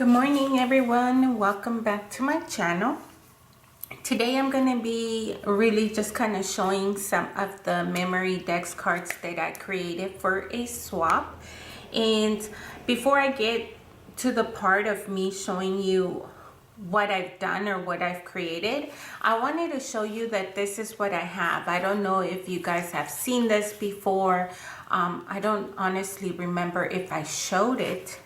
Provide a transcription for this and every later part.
Good morning everyone, welcome back to my channel. Today I'm going to be really just kind of showing some of the Memorydex cards that I created for a swap. And before I get to the part of me showing you what I've done or what I've created, I wanted to show you that this is what I have. I don't know if you guys have seen this before. I don't honestly remember if I showed it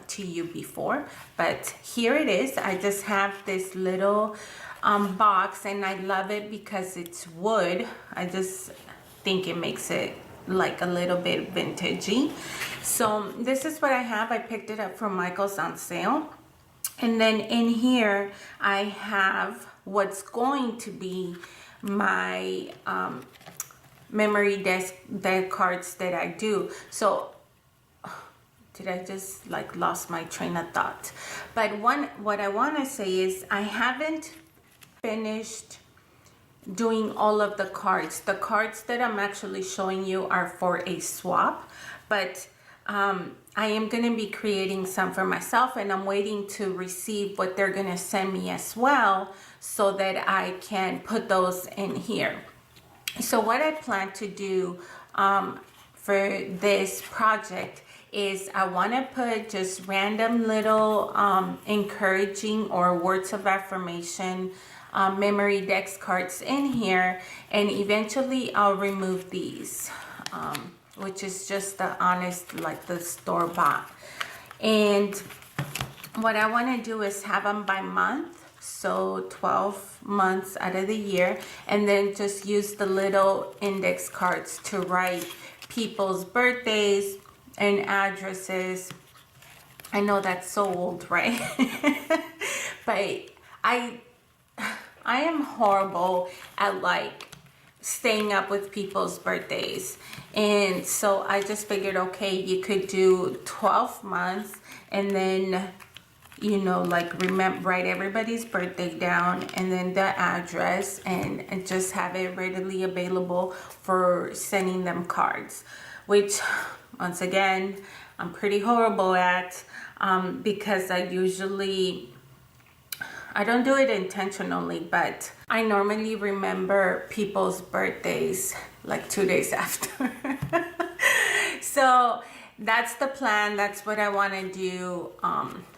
to you before, but here it is. I just have this little box, and I love it because it's wood. I just think it makes it like a little bit vintagey. So this is what I have. I picked it up from Michael's on sale. And then in here I have what's going to be my Memorydex cards that I do. So did I just like lost my train of thought? But what I want to say is I haven't finished doing all of the cards. The cards that I'm actually showing you are for a swap, but I am going to be creating some for myself, and I'm waiting to receive what they're going to send me as well so that I can put those in here. So what I plan to do for this project is I want to put just random little encouraging or words of affirmation Memorydex cards in here, and eventually I'll remove these, which is just the honest, like the store-bought. And what I want to do is have them by month, so 12 months out of the year, and then just use the little index cards to write people's birthdays and addresses. I know that's so old, right? But I am horrible at like staying up with people's birthdays, and so I just figured, okay, you could do 12 months and then, you know, like write everybody's birthday down and then the address, and just have it readily available for sending them cards, which once again I'm pretty horrible at, because I don't do it intentionally, but I normally remember people's birthdays like 2 days after. So that's the plan. That's what I want to do,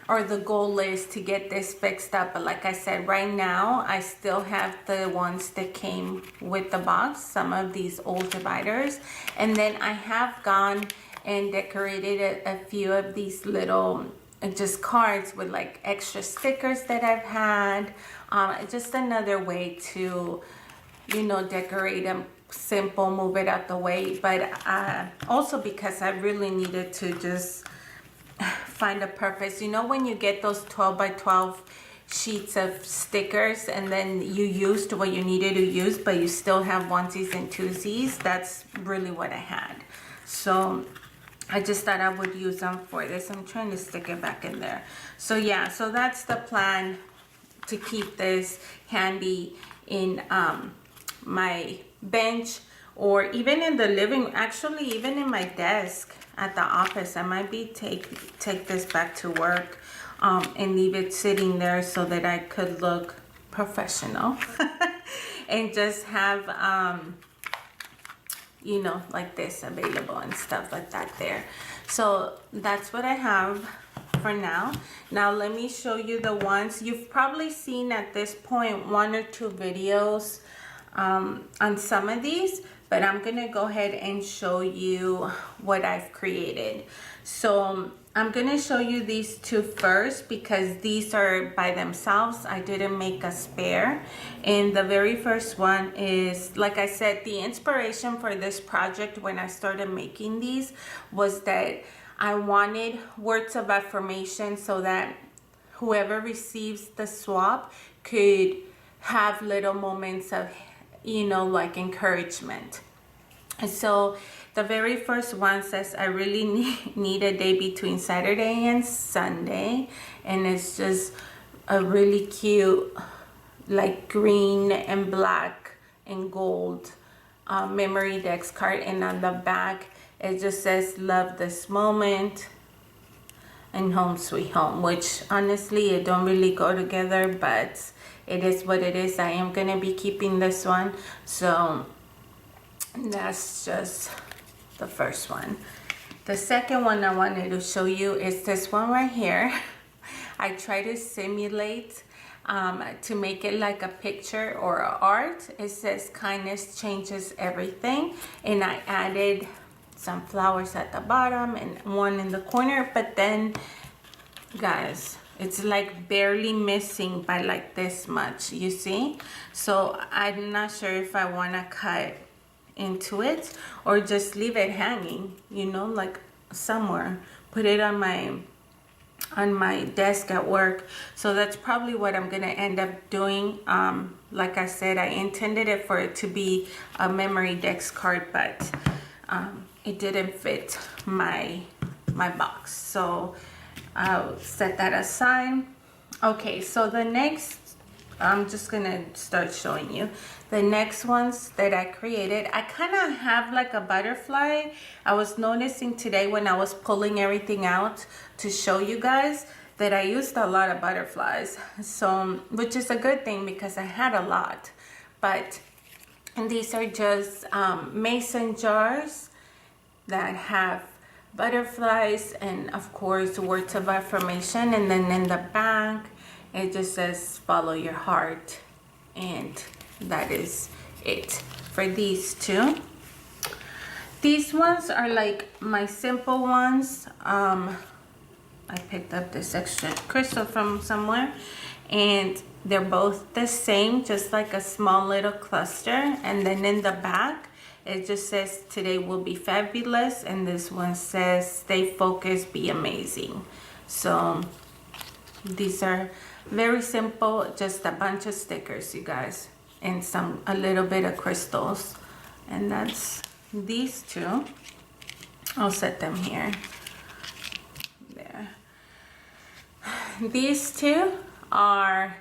or the goal is to get this fixed up. But like I said, right now I still have the ones that came with the box, some of these old dividers, and then I have gone and decorated a few of these little just cards with like extra stickers that I've had. Just another way to, you know, decorate them simple, move it out the way. But also because I really needed to just find a purpose. You know, when you get those 12 by 12 sheets of stickers and then you used what you needed to use, but you still have onesies and twosies, that's really what I had. So I just thought I would use them for this. I'm trying to stick it back in there. So yeah, so that's the plan, to keep this handy in my bench, or even in the living, actually even in my desk at the office. I might be take this back to work and leave it sitting there so that I could look professional and just have you know, like this available and stuff like that there. So that's what I have for now. Now let me show you the ones you've probably seen at this point, 1 or 2 videos on some of these, but I'm gonna go ahead and show you what I've created. So I'm gonna show you these 2 first because these are by themselves. I didn't make a spare. And the very first one is, like I said, the inspiration for this project when I started making these was that I wanted words of affirmation so that whoever receives the swap could have little moments of, you know, like encouragement. And so the very first one says, I really need a day between Saturday and Sunday. And it's just a really cute, like green and black and gold Memorydex card. And on the back, it just says, love this moment. and Home Sweet Home, which honestly it don't really go together, but it is what it is. I am gonna be keeping this one, so that's just the first one. The second one I wanted to show you is this one right here. I try to simulate to make it like a picture or art. It says kindness changes everything, and I added some flowers at the bottom and one in the corner, but then guys, it's like barely missing by like this much, you see? So I'm not sure if I want to cut into it or just leave it hanging, you know, like somewhere, put it on my desk at work. So that's probably what I'm gonna end up doing. Like I said, I intended it for it to be a Memorydex card, but it didn't fit my box, so I'll set that aside. Okay, so the next, I'm just gonna start showing you the next ones that I created. I kind of have like a butterfly. I was noticing today when I was pulling everything out to show you guys that I used a lot of butterflies, so which is a good thing because I had a lot. But and these are just mason jars that have butterflies and of course words of affirmation, and then in the back it just says follow your heart, and that is it for these two. These ones are like my simple ones. I picked up this extra crystal from somewhere, and they're both the same, just like a small little cluster. And then in the back it just says today will be fabulous, and this one says stay focused, be amazing. So these are very simple, just a bunch of stickers, you guys, and a little bit of crystals. And that's these two. I'll set them here. There. These two are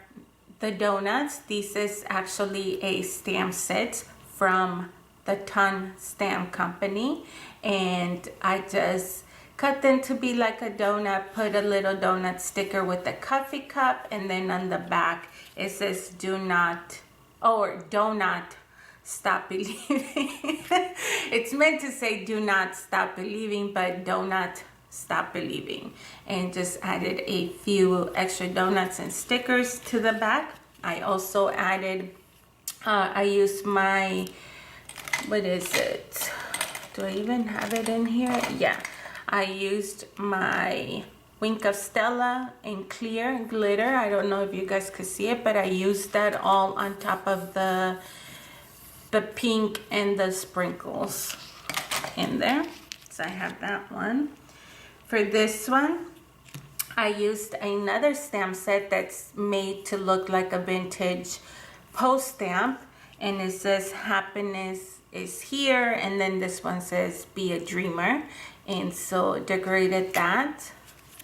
the donuts. This is actually a stamp set from the Ton Stamp Company, and I just cut them to be like a donut, put a little donut sticker with a coffee cup, and then on the back it says do not stop believing. It's meant to say do not stop believing, but donut stop believing. And just added a few extra donuts and stickers to the back. I also added I used my, what is it, do I even have it in here? Yeah, I used my Wink of Stella in clear glitter. I don't know if you guys could see it, but I used that all on top of the pink and the sprinkles in there. So I have that one. For this one, I used another stamp set that's made to look like a vintage post stamp, and it says happiness is here, and then this one says be a dreamer, and so decorated that.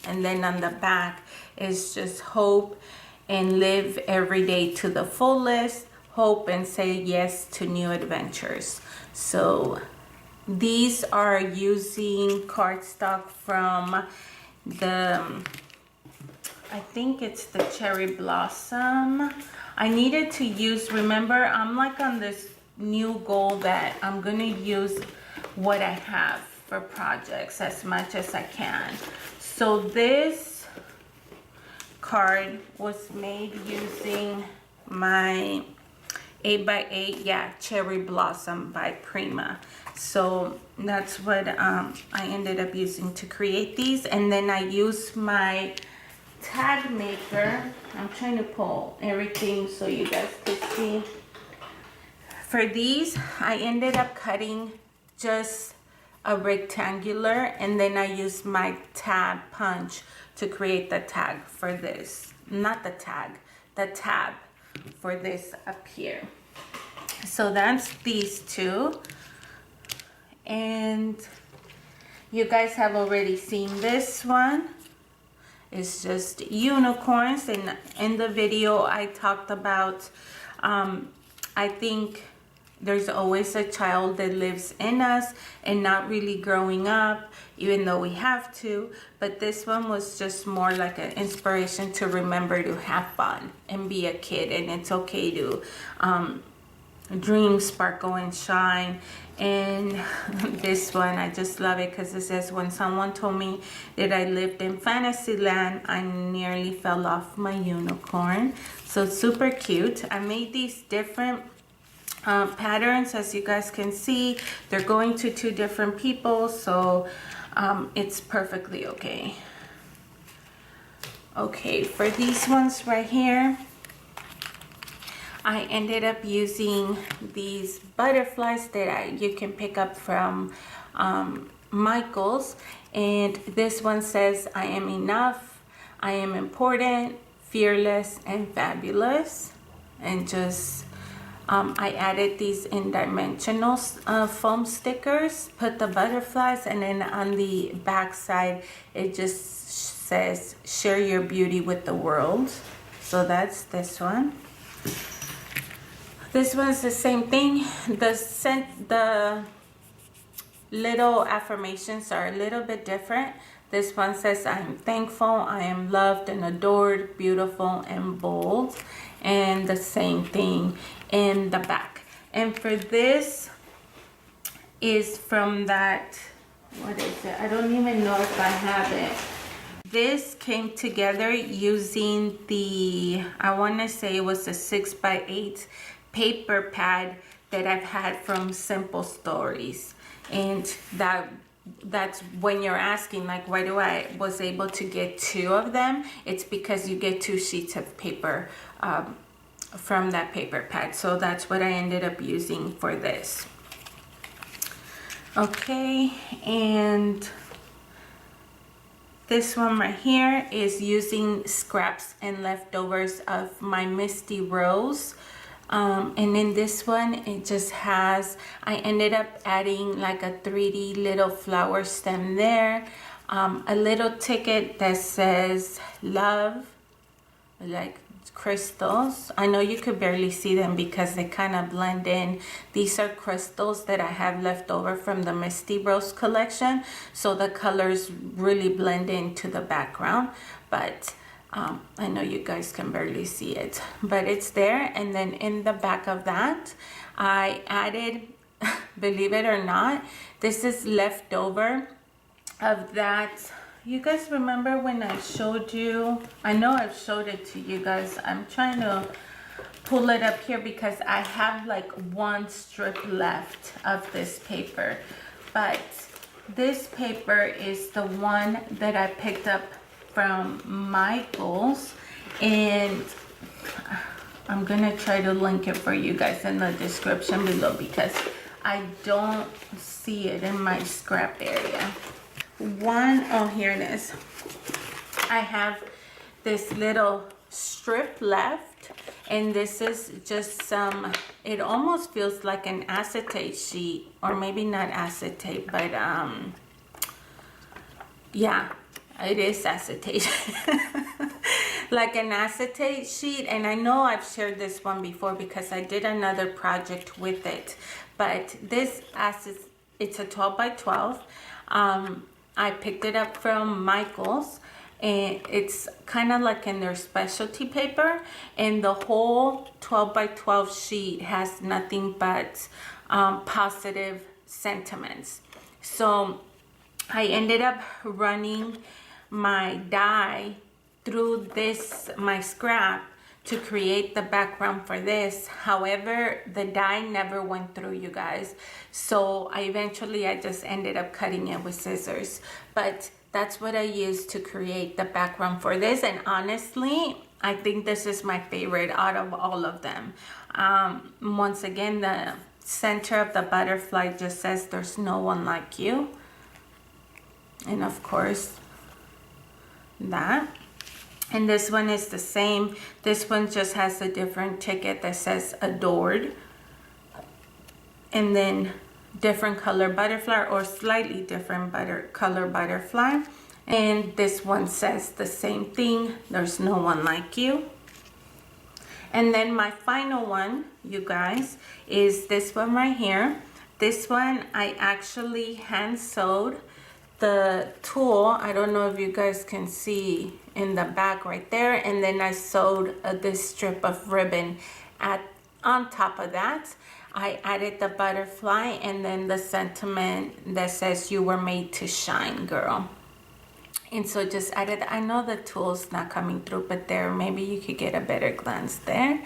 And then on the back is just hope and live every day to the fullest, hope and say yes to new adventures. So these are using cardstock from the, I think it's the Cherry Blossom. I needed to use, remember, I'm like on this new goal that I'm gonna use what I have for projects as much as I can. So this card was made using my 8x8, yeah, Cherry Blossom by Prima. So that's what I ended up using to create these. And then I used my tag maker. I'm trying to pull everything so you guys could see. For these, I ended up cutting just a rectangular, and then I used my tab punch to create the tag for this. Not the tag, the tab for this up here. So that's these two. And you guys have already seen this one. It's just unicorns, and in the video I talked about I think there's always a child that lives in us and not really growing up, even though we have to. But this one was just more like an inspiration to remember to have fun and be a kid, and it's okay to dream, sparkle, and shine. And this one, I just love it because it says, when someone told me that I lived in Fantasyland, I nearly fell off my unicorn. So super cute. I made these different patterns, as you guys can see. They're going to 2 different people, so it's perfectly okay. Okay, for these ones right here, I ended up using these butterflies that you can pick up from Michael's, and this one says, I am enough, I am important, fearless, and fabulous. And just I added these in dimensional foam stickers, put the butterflies, and then on the back side it just says, share your beauty with the world. So that's this one. This one's the same thing. The little affirmations are a little bit different. This one says, I am thankful, I am loved and adored, beautiful and bold. And the same thing in the back. And for this is from that, what is it? I don't even know if I have it. This came together using the, I want to say it was a 6x8 paper pad that I've had from Simple Stories. And that's when you're asking, like, why do I was able to get 2 of them? It's because you get 2 sheets of paper from that paper pad. So that's what I ended up using for this. Okay, and this one right here is using scraps and leftovers of my Misty Rose. And in this one, it just has, I ended up adding like a 3D little flower stem there, a little ticket that says love, like crystals. I know you could barely see them because they kind of blend in. These are crystals that I have left over from the Misty Rose collection, so the colors really blend into the background, but I know you guys can barely see it, but it's there. And then in the back of that, I added, believe it or not, this is leftover of that. You guys remember when I showed you, I know I've showed it to you guys. I'm trying to pull it up here because I have like 1 strip left of this paper, but this paper is the one that I picked up from Michael's, and I'm gonna try to link it for you guys in the description below because I don't see it in my scrap area. Oh, here it is. I have this little strip left, and this is just some, it almost feels like an acetate sheet, or maybe not acetate, but yeah, it is acetate. Like an acetate sheet. And I know I've shared this one before because I did another project with it, but this it's a 12x12. I picked it up from Michael's, and it's kind of like in their specialty paper, and the whole 12x12 sheet has nothing but positive sentiments. So I ended up running my dye through this, my scrap, to create the background for this. However, the dye never went through, you guys. So I just ended up cutting it with scissors. But that's what I used to create the background for this. And honestly, I think this is my favorite out of all of them. Once again, the center of the butterfly just says, there's no one like you. And of course, that. And this one is the same. This one just has a different ticket that says adored. And then different color butterfly, or slightly different color butterfly. And this one says the same thing. There's no one like you. And then my final one, you guys, is this one right here. This one I actually hand sewed the tulle. I don't know if you guys can see in the back right there, and then I sewed this strip of ribbon on top of that. I added the butterfly and then the sentiment that says you were made to shine, girl. And so just added, I know the tulle's not coming through, but there, maybe you could get a better glance there.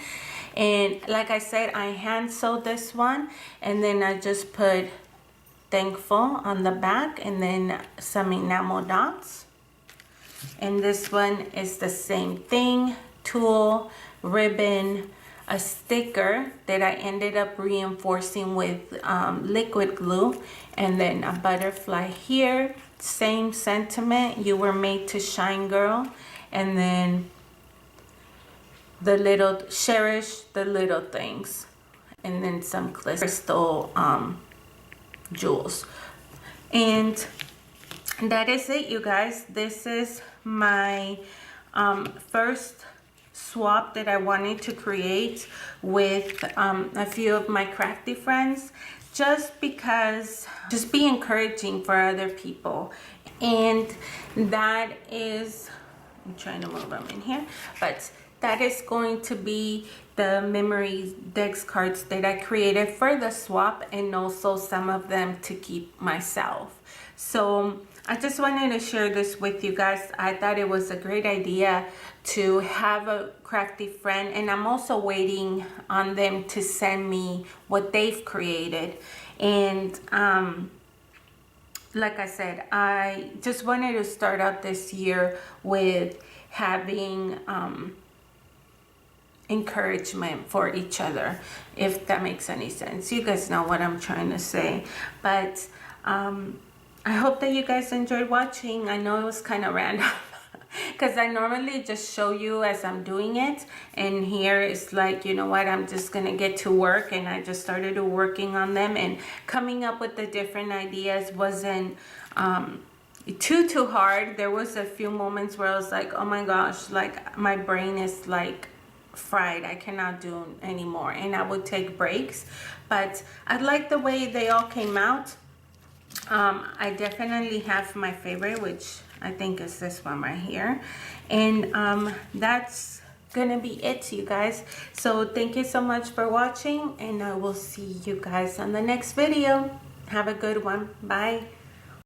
And like I said, I hand sewed this one, and then I just put thankful on the back and then some enamel dots. And this one is the same thing, tulle, ribbon, a sticker that I ended up reinforcing with liquid glue, and then a butterfly here, same sentiment, you were made to shine, girl. And then the little, cherish the little things, and then some crystal jewels. And that is it, you guys. This is my first swap that I wanted to create with a few of my crafty friends, just because, just be encouraging for other people. And that is, I'm trying to move them in here, but that is going to be the Memorydex cards that I created for the swap, and also some of them to keep myself. So I just wanted to share this with you guys. I thought it was a great idea to have a crafty friend, and I'm also waiting on them to send me what they've created. And like I said, I just wanted to start out this year with having encouragement for each other, if that makes any sense. You guys know what I'm trying to say. But I hope that you guys enjoyed watching. I know it was kind of random because I normally just show you as I'm doing it, and here it's like, you know what, I'm just gonna get to work. And I just started working on them, and coming up with the different ideas wasn't too hard. There was a few moments where I was like, oh my gosh, like my brain is like fried, I cannot do anymore, and I would take breaks. But I like the way they all came out. I definitely have my favorite, which I think is this one right here. And that's gonna be it, you guys. So thank you so much for watching, and I will see you guys on the next video. Have a good one. Bye.